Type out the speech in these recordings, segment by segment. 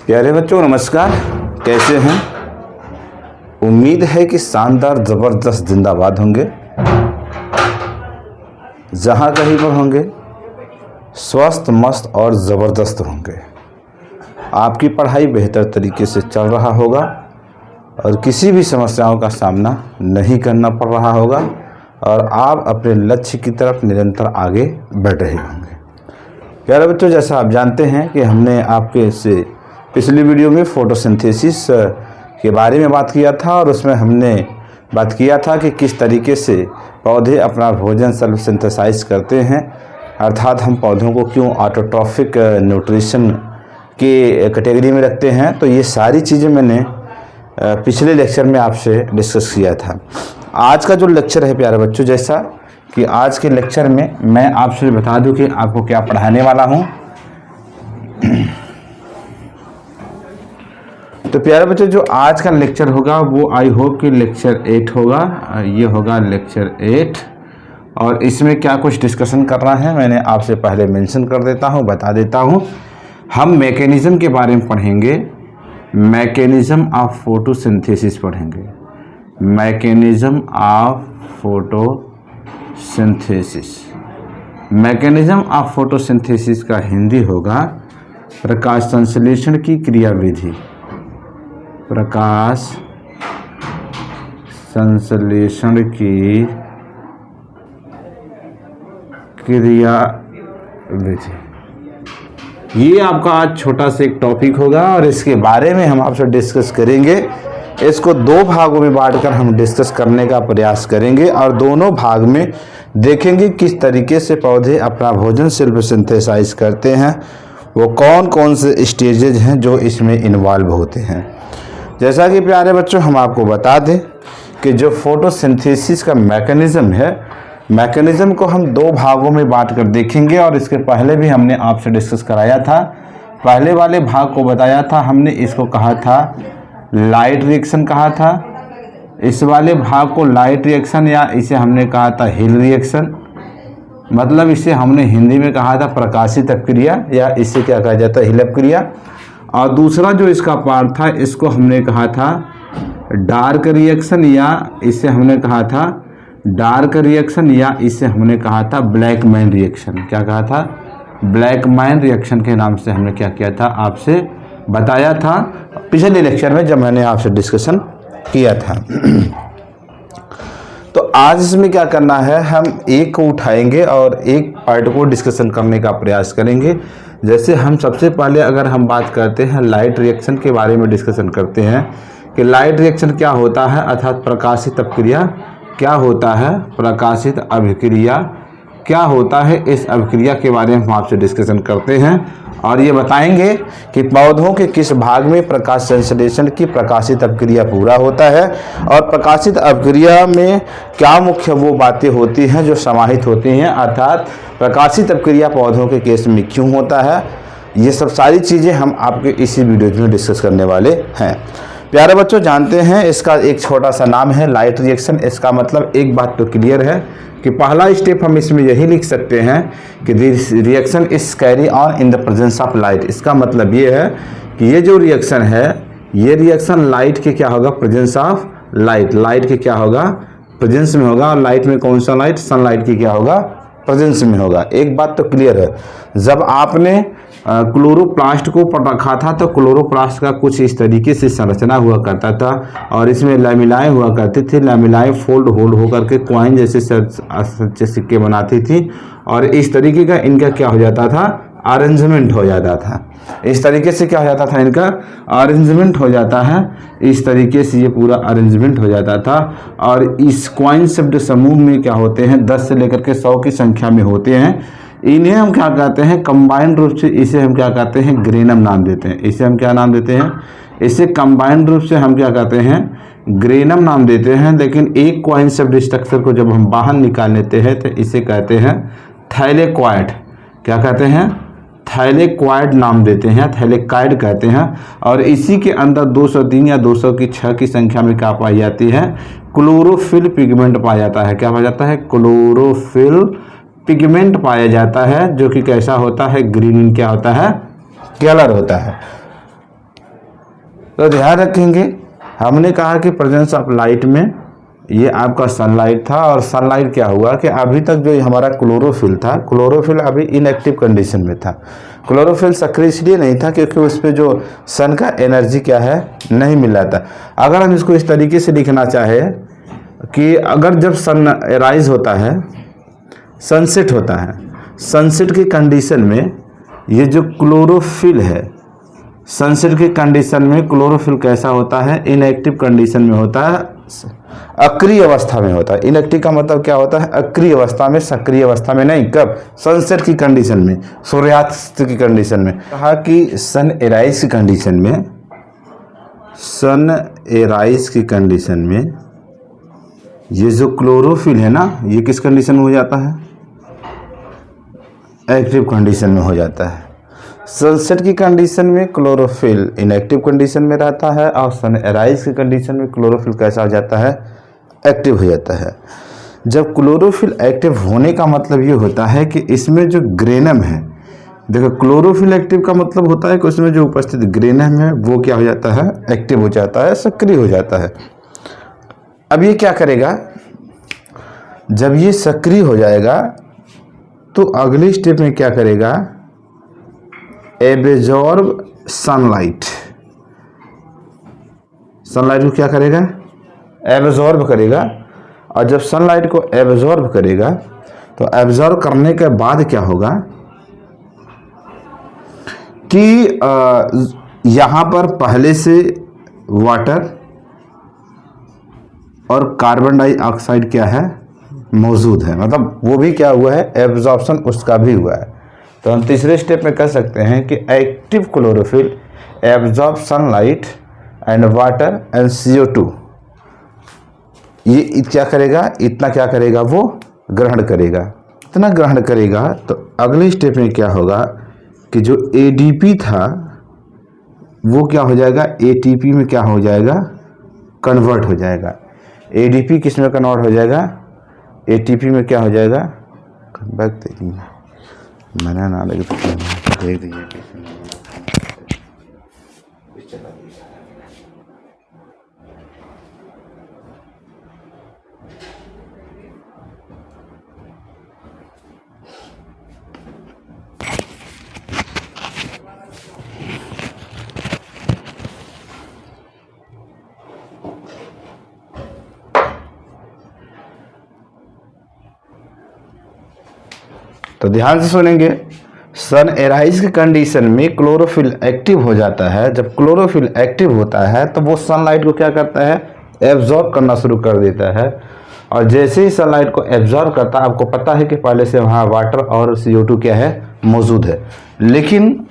प्यारे बच्चों नमस्कार, कैसे हैं? उम्मीद है कि शानदार ज़बरदस्त जिंदाबाद होंगे। जहाँ कहीं पर होंगे स्वस्थ मस्त और ज़बरदस्त होंगे। आपकी पढ़ाई बेहतर तरीके से चल रहा होगा और किसी भी समस्याओं का सामना नहीं करना पड़ रहा होगा और आप अपने लक्ष्य की तरफ निरंतर आगे बढ़ रहे होंगे। प्यारे बच्चों, जैसा आप जानते हैं कि हमने आपके से पिछली वीडियो में फोटोसिंथेसिस के बारे में बात किया था और उसमें हमने बात किया था कि किस तरीके से पौधे अपना भोजन सेल्फ सिंथेसाइज करते हैं, अर्थात हम पौधों को क्यों ऑटोट्रॉफिक न्यूट्रिशन के कैटेगरी में रखते हैं। तो ये सारी चीज़ें मैंने पिछले लेक्चर में आपसे डिस्कस किया था। आज का जो लेक्चर है प्यारे बच्चों, जैसा कि आज के लेक्चर में मैं आपसे बता दूं कि आपको क्या पढ़ाने वाला हूं। तो प्यारे बच्चों, जो आज का लेक्चर होगा वो आई होप कि लेक्चर 8 होगा। ये होगा लेक्चर 8 और इसमें क्या कुछ डिस्कशन करना है मैंने आपसे पहले मेंशन कर देता हूँ, बता देता हूँ। हम मैकेनिज्म के बारे में पढ़ेंगे, मैकेनिज्म ऑफ फोटोसिंथेसिस पढ़ेंगे, mechanism of photosynthesis. Mechanism of photosynthesis का हिंदी होगा प्रकाश संश्लेषण की क्रियाविधि, प्रकाश संश्लेषण की क्रियाविधि। ये आपका आज छोटा सा एक टॉपिक होगा और इसके बारे में हम आपसे डिस्कस करेंगे। इसको दो भागों में बांटकर हम डिस्कस करने का प्रयास करेंगे और दोनों भाग में देखेंगे किस तरीके से पौधे अपना भोजन सेल्फ सिंथेसाइज करते हैं, वो कौन कौन से स्टेजेज हैं जो इसमें इन्वॉल्व होते हैं। जैसा कि प्यारे बच्चों हम आपको बता दें कि जो फोटोसिंथेसिस का मैकेनिज्म है, मैकेनिज्म को हम दो भागों में बांट कर देखेंगे और इसके पहले भी हमने आपसे डिस्कस कराया था। पहले वाले भाग को बताया था हमने, इसको कहा था लाइट रिएक्शन कहा था। इस वाले भाग को लाइट रिएक्शन या इसे हमने कहा था हिल रिएक्शन, मतलब इसे हमने हिंदी में कहा था प्रकाशित अपक्रिया या इसे क्या कहा जाता है, हिल अपक्रिया। और दूसरा जो इसका पार्ट था इसको हमने कहा था डार्क रिएक्शन या इसे हमने कहा था डार्क रिएक्शन या इसे हमने कहा था ब्लैक मैन रिएक्शन। क्या कहा था? ब्लैक मैन रिएक्शन के नाम से हमने क्या किया था, आपसे बताया था पिछले लेक्चर में जब मैंने आपसे डिस्कशन किया था। तो आज इसमें क्या करना है, हम एक को उठाएंगे और एक पार्ट को डिस्कशन करने का प्रयास करेंगे। जैसे हम सबसे पहले अगर हम बात करते हैं लाइट रिएक्शन के बारे में डिस्कशन करते हैं कि लाइट रिएक्शन क्या होता है, अर्थात प्रकाशित अपक्रिया क्या होता है, प्रकाशित अभिक्रिया क्या होता है, इस अभिक्रिया के बारे में हम आपसे डिस्कशन करते हैं और ये बताएंगे कि पौधों के किस भाग में प्रकाश संश्लेषण की प्रकाशित अपक्रिया पूरा होता है और प्रकाशित अपक्रिया में क्या मुख्य वो बातें होती हैं जो समाहित होती हैं, अर्थात प्रकाशित अपक्रिया पौधों के केस में क्यों होता है। ये सब सारी चीज़ें हम आपके इसी वीडियो में डिस्कस करने वाले हैं। प्यारे बच्चों, जानते हैं इसका एक छोटा सा नाम है लाइट रिएक्शन। इसका मतलब एक बात तो क्लियर है कि पहला स्टेप हम इसमें यही लिख सकते हैं कि this reaction is carry on in the presence of light. इसका मतलब ये है कि ये जो रिएक्शन है, ये रिएक्शन लाइट के क्या होगा, प्रेजेंस ऑफ लाइट, लाइट के क्या होगा, प्रेजेंस में होगा। और लाइट में कौन सा लाइट, सनलाइट की क्या होगा, प्रेजेंस में होगा। एक बात तो क्लियर है, जब आपने क्लोरोप्लास्ट को पढ़ रखा था तो क्लोरोप्लास्ट का कुछ इस तरीके से संरचना हुआ करता था और इसमें लैमिलाएं हुआ करती थी। लैमिलाएं फोल्ड होल्ड होकर के कॉइन जैसे सच्चे सिक्के बनाती थी और इस तरीके का इनका क्या हो जाता था, अरेंजमेंट हो जाता था। इस तरीके से क्या हो जाता था, इनका अरेंजमेंट हो जाता है। इस तरीके से ये पूरा अरेंजमेंट हो जाता था और इस कॉइन शब्द समूह में क्या होते हैं, 10 से लेकर के 100 की संख्या में होते हैं। इन्हें हम क्या कहते हैं, कंबाइंड रूप से इसे हम क्या कहते हैं, ग्रेनम नाम देते हैं। इसे हम क्या नाम देते हैं, इसे कंबाइंड रूप से हम क्या कहते हैं, ग्रेनम नाम देते हैं। लेकिन एक कॉइन शब्द स्ट्रक्चर को जब हम बाहर निकाल लेते हैं तो इसे कहते हैं थैलेक्वाइड। क्या कहते हैं, थैलेक्वाइड नाम देते हैं, थैलेकाइड कहते हैं। और इसी के अंदर 203 या 206 की संख्या में क्या पाई जाती है, क्लोरोफिल पिगमेंट पाया जाता है। क्या पाया जाता है, क्लोरोफिल पिगमेंट पाया जाता है, जो कि कैसा होता है, ग्रीन क्या होता है, कलर होता है। तो ध्यान रखेंगे, हमने कहा कि प्रेजेंस ऑफ लाइट में ये आपका सनलाइट था, और सनलाइट क्या हुआ कि अभी तक जो हमारा क्लोरोफिल था, क्लोरोफिल अभी इनएक्टिव कंडीशन में था। क्लोरोफिल सक्रिय इसलिए नहीं था क्योंकि उस पर जो सन का एनर्जी क्या है नहीं मिल रहा था। अगर हम इसको इस तरीके से लिखना चाहे कि अगर जब सन राइज होता है, सनसेट होता है, सनसेट की कंडीशन में ये जो क्लोरोफिल है, सनसेट की कंडीशन में क्लोरोफिल कैसा होता है, इनएक्टिव कंडीशन में होता है, अक्रिय अवस्था में होता है। इनएक्टिव का मतलब क्या होता है, अक्रिय अवस्था में, सक्रिय अवस्था में नहीं। कब? सनसेट की कंडीशन में, सूर्यास्त की कंडीशन में। कहा कि सन एराइज की कंडीशन में, सन एराइज की कंडीशन में ये जो क्लोरोफिल है ना, ये किस कंडीशन में हो जाता है, एक्टिव कंडीशन में हो जाता है। सनसेट की कंडीशन में क्लोरोफिल इनएक्टिव कंडीशन में रहता है, और सन एराइज की कंडीशन में क्लोरोफिल कैसा हो जाता है, एक्टिव हो जाता है। जब क्लोरोफिल एक्टिव होने का मतलब ये होता है कि इसमें जो ग्रेनम है, देखो क्लोरोफिल एक्टिव का मतलब होता है कि उसमें जो उपस्थित ग्रेनम है वो क्या हो जाता है, एक्टिव हो जाता है, सक्रिय हो जाता है। अब ये क्या करेगा, जब ये सक्रिय हो जाएगा तो अगले स्टेप में क्या करेगा, एब्जॉर्ब सनलाइट। सनलाइट को क्या करेगा, एब्जॉर्ब करेगा। और जब सनलाइट को एब्जॉर्ब करेगा तो एब्जॉर्ब करने के बाद क्या होगा कि यहाँ पर पहले से वाटर और कार्बन डाइऑक्साइड क्या है, मौजूद है, मतलब वो भी क्या हुआ है, एब्जॉर्प्शन उसका भी हुआ है। तो हम तीसरे स्टेप में कह सकते हैं कि active chlorophyll absorb sunlight and water and CO2। ये क्या करेगा, इतना क्या करेगा, वो ग्रहण करेगा। इतना ग्रहण करेगा तो अगले स्टेप में क्या होगा कि जो ADP था वो क्या हो जाएगा, ATP में क्या हो जाएगा, कन्वर्ट हो जाएगा। ADP किस में कन्वर्ट हो जाएगा, ATP में क्या हो जाएगा, मैंने ना लगे तो देख दीजिए। तो ध्यान से सुनेंगे, सन एराइज की कंडीशन में क्लोरोफिल एक्टिव हो जाता है। जब क्लोरोफिल एक्टिव होता है तो वो सनलाइट को क्या करता है, एब्जॉर्ब करना शुरू कर देता है। और जैसे ही सनलाइट को एब्जॉर्ब करता है, आपको पता है कि पहले से वहाँ वाटर और CO2 क्या है, मौजूद है। लेकिन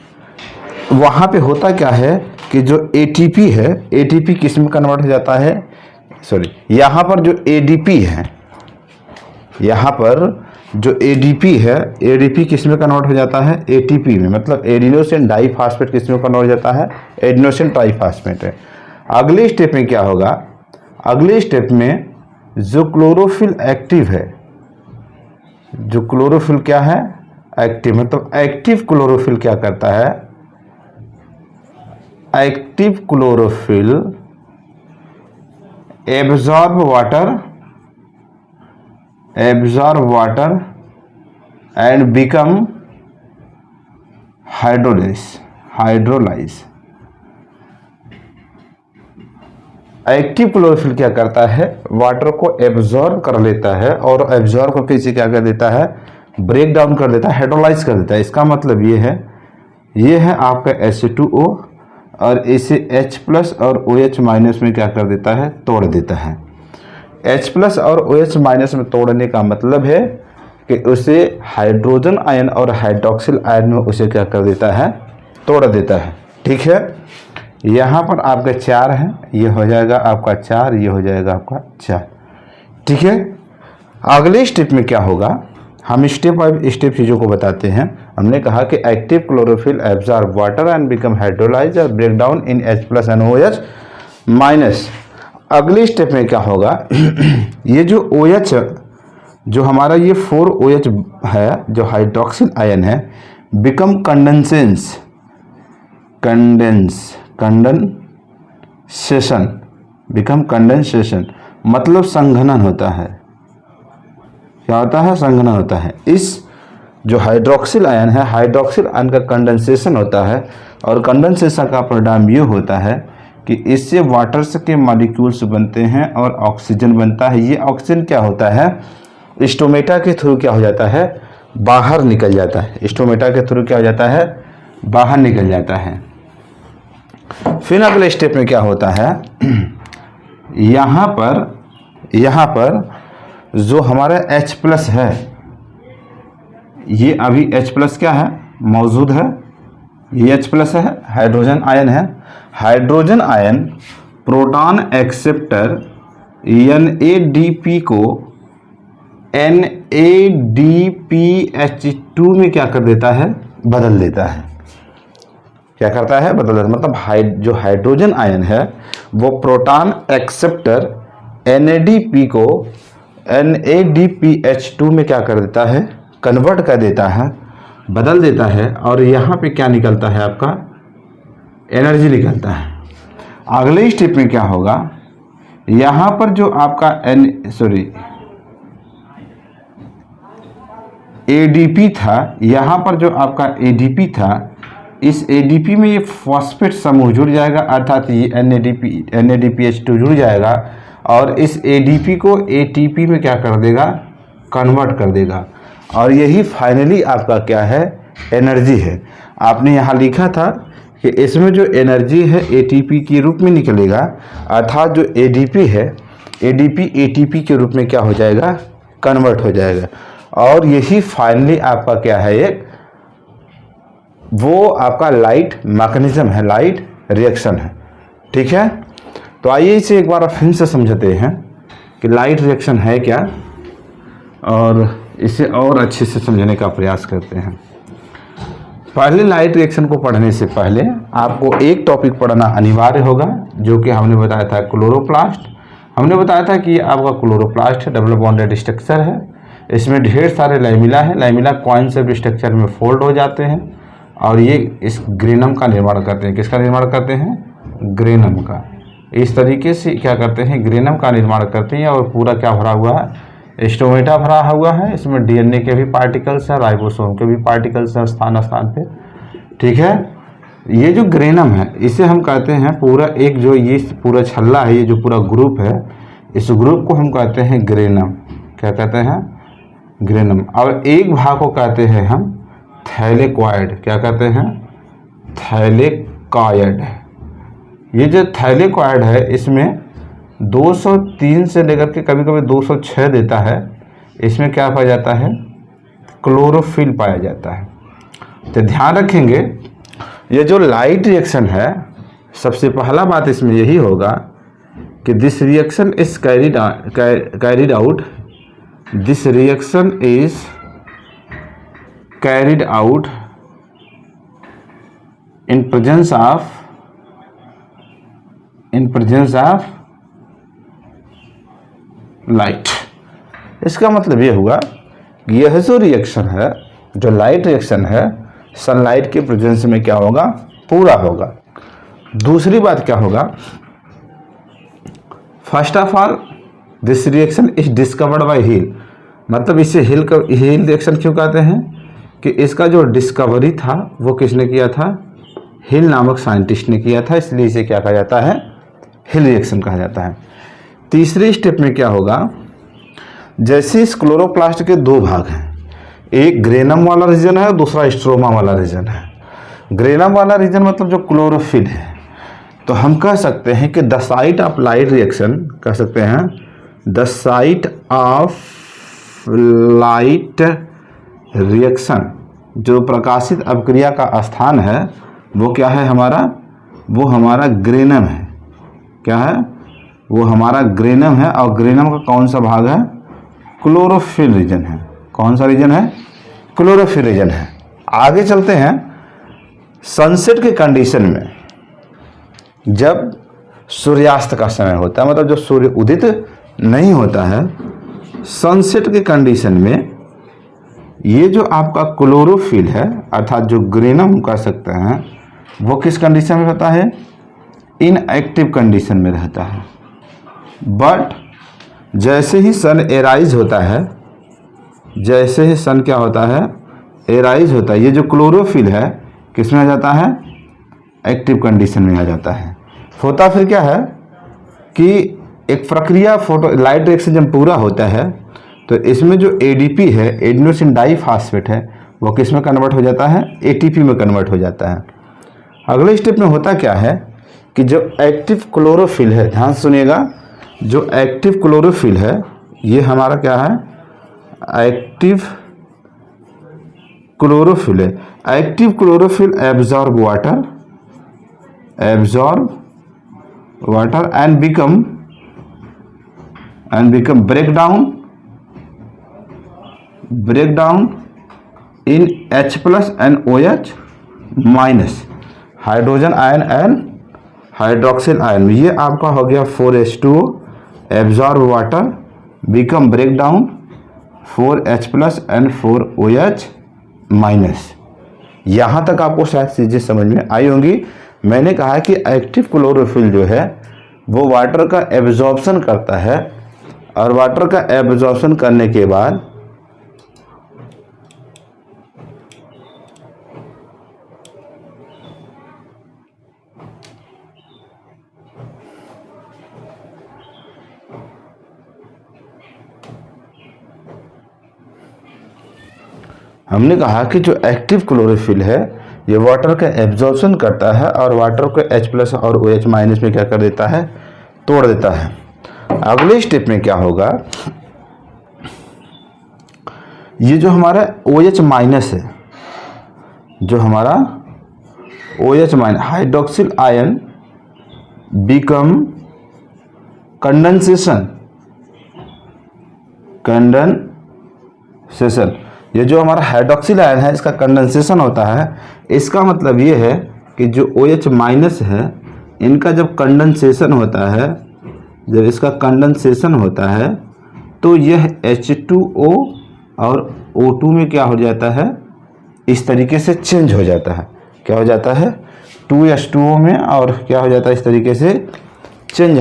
वहाँ पे होता क्या है कि जो ATP है, ATP किस में कन्वर्ट हो जाता है, सॉरी, यहाँ पर जो ADP है, यहाँ पर जो ADP है, ADP किस में कन्वर्ट हो जाता है, ATP में, मतलब एडिनोसिन डाइफॉस्फेट किस में कन्वर्ट हो जाता है, एडिनोसिन ट्राइफॉस्फेट है। अगले स्टेप में क्या होगा, अगले स्टेप में जो क्लोरोफिल एक्टिव है, जो क्लोरोफिल क्या है, एक्टिव, मतलब एक्टिव क्लोरोफिल क्या करता है, active chlorophyll absorb water and become hydrolyse. Active chlorophyll क्या करता है, वाटर को एब्जॉर्ब कर लेता है, और एब्जॉर्ब करके इसे क्या कर देता है, ब्रेक डाउन कर देता है, हाइड्रोलाइज कर देता है। इसका मतलब ये है आपका H2O, और इसे H+ और OH- में क्या कर देता है, तोड़ देता है। H+ और OH- में तोड़ने का मतलब है कि उसे हाइड्रोजन आयन और हाइड्रोक्सिल आयन में उसे क्या कर देता है, तोड़ देता है। ठीक है, यहाँ पर आपके 4 हैं, ये हो जाएगा आपका 4, ये हो जाएगा आपका 4। ठीक है, अगले स्टेप में क्या होगा, हम स्टेप बाय स्टेप चीज़ों को बताते हैं। हमने कहा कि active chlorophyll absorb water and become hydrolyse और ब्रेक डाउन इन H+ एंड OH-। अगले स्टेप में क्या होगा ये जो OH, जो हमारा ये 4OH है, जो हाइड्रोक्सिल आयन है, become condense session, become condensation, मतलब संघनन होता है। क्या होता है? संघनन होता है। इस जो हाइड्रोक्सिल आयन है, हाइड्रोक्सिल आयन का कंडेंसेशन होता है और कंडेंसेशन का परिणाम ये होता है कि इससे वाटर्स के मॉलिक्यूल्स बनते हैं और ऑक्सीजन बनता है। ये ऑक्सीजन क्या होता है? स्टोमेटा के थ्रू क्या हो जाता है? बाहर निकल जाता है। स्टोमेटा के थ्रू क्या हो जाता है? बाहर निकल जाता है। फिर अगले स्टेप में क्या होता है? यहाँ पर जो हमारा H+ है, ये अभी H+ क्या है? मौजूद है। ये H+ है, हाइड्रोजन आयन है। Hydrogen ion proton acceptor NADP को NADPH2 में क्या कर देता है? बदल देता है। क्या करता है? बदल देता है। मतलब जो हाइड्रोजन आयन है वो प्रोटॉन एक्सेप्टर NADP को NADPH2 में क्या कर देता है? कन्वर्ट कर देता है, बदल देता है। और यहाँ पे क्या निकलता है? आपका एनर्जी निकलता है। अगले स्टेप में क्या होगा? यहाँ पर जो आपका ADP था, यहाँ पर जो आपका ADP था, इस ADP में ये फॉस्फेट समूह जुड़ जाएगा, अर्थात ये NADPH2 जुड़ जाएगा और इस ADP को ATP में क्या कर देगा? कन्वर्ट कर देगा। और यही फाइनली आपका क्या है? एनर्जी है। आपने यहाँ लिखा था कि इसमें जो एनर्जी है ATP के रूप में निकलेगा, अर्थात जो ADP है, ADP ATP के रूप में क्या हो जाएगा? कन्वर्ट हो जाएगा। और यही फाइनली आपका क्या है? एक वो आपका लाइट मैकेनिज्म है, लाइट रिएक्शन है। ठीक है, तो आइए इसे एक बार फिर से समझते हैं कि लाइट रिएक्शन है क्या, और इसे और अच्छे से समझने का प्रयास करते हैं। पहले लाइट रिएक्शन को पढ़ने से पहले आपको एक टॉपिक पढ़ना अनिवार्य होगा, जो कि हमने बताया था क्लोरोप्लास्ट। हमने बताया था कि आपका क्लोरोप्लास्ट है, डबल बॉन्डेड स्ट्रक्चर है। इसमें ढेर सारे लैमिला है। लैमिला कॉइन्सेप्ट स्ट्रक्चर में फोल्ड हो जाते हैं और ये इस ग्रेनम का निर्माण करते हैं। किसका निर्माण करते हैं? ग्रेनम का। इस तरीके से क्या करते हैं? ग्रेनम का निर्माण करते हैं। और पूरा क्या भरा हुआ है? स्टोमेटा भरा हुआ है। इसमें DNA के भी पार्टिकल्स हैं, राइबोसोम के भी पार्टिकल्स हैं स्थान स्थान पे। ठीक है, ये जो ग्रेनम है इसे हम कहते हैं पूरा एक जो ये पूरा छल्ला है, ये जो पूरा ग्रुप है, इस ग्रुप को हम कहते हैं ग्रेनम। क्या कहते हैं? ग्रेनम। और एक भाग को कहते हैं हम थैलेकॉइड। क्या कहते हैं? थैलेकॉइड। ये जो थैलेकॉइड है इसमें 203 से लेकर के कभी कभी 206 देता है। इसमें क्या पाया जाता है? क्लोरोफिल पाया जाता है। तो ध्यान रखेंगे, ये जो लाइट रिएक्शन है, सबसे पहला बात इसमें यही होगा कि this reaction is carried out, this reaction is carried out in presence of light. इसका मतलब ये हुआ कि यह जो रिएक्शन है, जो लाइट रिएक्शन है, सनलाइट के प्रेजेंस में क्या होगा? पूरा होगा। दूसरी बात क्या होगा? First of all this reaction is discovered by Hill. मतलब इसे हिल रिएक्शन क्यों कहते हैं? कि इसका जो डिस्कवरी था वो किसने किया था? हिल नामक साइंटिस्ट ने किया था, इसलिए इसे क्या कहा जाता है? हिल रिएक्शन कहा जाता है। तीसरे स्टेप में क्या होगा? जैसे इस क्लोरोप्लास्ट के दो भाग हैं, एक ग्रेनम वाला रीजन है, दूसरा स्ट्रोमा वाला रीजन है। ग्रेनम वाला रीजन मतलब जो क्लोरोफिल है, तो हम कह सकते हैं कि the site of light reaction, कह सकते हैं the site of light reaction, जो प्रकाशित अपक्रिया का स्थान है वो क्या है हमारा? वो हमारा ग्रेनम है। क्या है? वो हमारा ग्रेनम है। और ग्रेनम का कौन सा भाग है? क्लोरोफिल रीजन है। कौन सा रीजन है? क्लोरोफिल रीजन है। आगे चलते हैं। सनसेट के कंडीशन में जब सूर्यास्त का समय होता है, मतलब जब सूर्य उदित नहीं होता है, सनसेट के कंडीशन में ये जो आपका क्लोरोफिल है, अर्थात जो ग्रेनम कह सकते हैं, वो किस कंडीशन में होता है? इनएक्टिव कंडीशन में रहता है। बट जैसे ही सन एराइज होता है, जैसे ही सन क्या होता है, एराइज होता है, ये जो क्लोरोफिल है किस में आ जाता है, एक्टिव कंडीशन में आ जाता है। होता फिर क्या है कि एक प्रक्रिया फोटो लाइट रिएक्शन जब पूरा होता है तो इसमें जो एडीपी है, एडिनोसिन डाइफॉस्फेट है, वो किस में कन्वर्ट हो जाता है, एटीपी में कन्वर्ट हो जाता है। अगले स्टेप में होता क्या है कि जो एक्टिव क्लोरोफिल है, ध्यान सुनिएगा, जो एक्टिव क्लोरोफिल है ये हमारा क्या है, एक्टिव क्लोरोफिल है। Active chlorophyll absorb water and become break down in H plus and OH minus, hydrogen ion and hydroxyl ion. ये आपका हो गया 4H2O, absorb water, become break down 4H plus and 4OH minus. यहाँ तक आपको शायद चीज़ें समझ में आई होंगी। मैंने कहा कि एक्टिव क्लोरोफिल जो है वो वाटर का एब्जॉर्प्शन करता है, और वाटर का एब्जॉर्प्शन करने के बाद हमने कहा कि जो एक्टिव क्लोरोफिल है ये वाटर का एब्जॉर्प्शन करता है और वाटर को H प्लस और OH माइनस में क्या कर देता है, तोड़ देता है। अगले स्टेप में क्या होगा, ये जो हमारा OH माइनस है, जो हमारा OH minus hydroxyl ion become condensation, ये जो हमारा हाइड्रोक्सिल आयन है इसका कंडेंसेशन होता है। इसका मतलब ये है कि जो OH माइनस है इनका जब कंडेंसेशन होता है, जब इसका कंडेंसेशन होता है तो यह H2O और O2 में क्या हो जाता है, इस तरीके से चेंज हो जाता है। क्या हो जाता है, 2H2O में, और क्या हो जाता है, इस तरीके से चेंज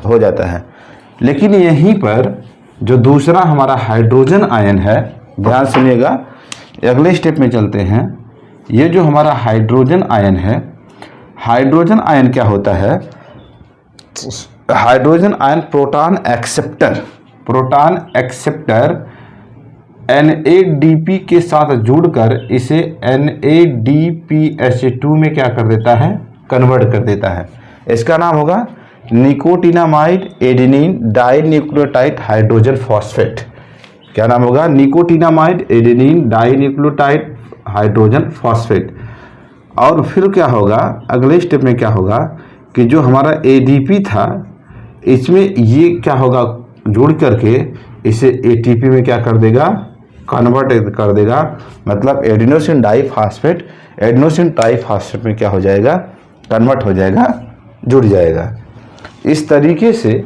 हो जाता है। लेकिन यहीं पर जो दूसरा हमारा हाइड्रोजन आयन है, ध्यान सुनिएगा, अगले स्टेप में चलते हैं। ये जो हमारा हाइड्रोजन आयन है, हाइड्रोजन आयन क्या होता है, hydrogen ion proton acceptor NADP के साथ जुड़कर इसे NADPH2 में क्या कर देता है, कन्वर्ट कर देता है। इसका नाम होगा nicotinamide adenine dinucleotide hydrogen phosphate. क्या नाम होगा, nicotinamide adenine dinucleotide hydrogen phosphate. और फिर क्या होगा, अगले स्टेप में क्या होगा कि जो हमारा ADP था इसमें ये क्या होगा, जुड़ करके इसे ATP में क्या कर देगा, कन्वर्ट कर देगा। मतलब एडिनोसिन डाइफॉस्फेट में क्या हो जाएगा, कन्वर्ट हो जाएगा, जुड़ जाएगा। इस तरीके से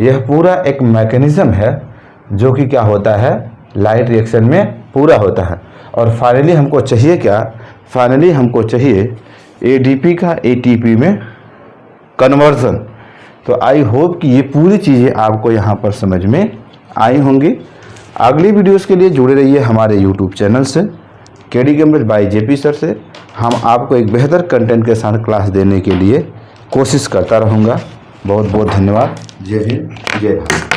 यह पूरा एक मैकेनिज्म है जो कि क्या होता है, लाइट रिएक्शन में पूरा होता है। और फाइनली हमको चाहिए क्या, फाइनली हमको चाहिए ADP का ATP में कन्वर्जन। तो आई होप कि ये पूरी चीज़ें आपको यहाँ पर समझ में आई होंगी। अगली वीडियोस के लिए जुड़े रहिए हमारे YouTube चैनल से, KD Cambridge by JP sir से। हम आपको एक बेहतर कंटेंट के साथ क्लास देने के लिए कोशिश करता रहूँगा। बहुत बहुत धन्यवाद। जय हिंद, जय भारत।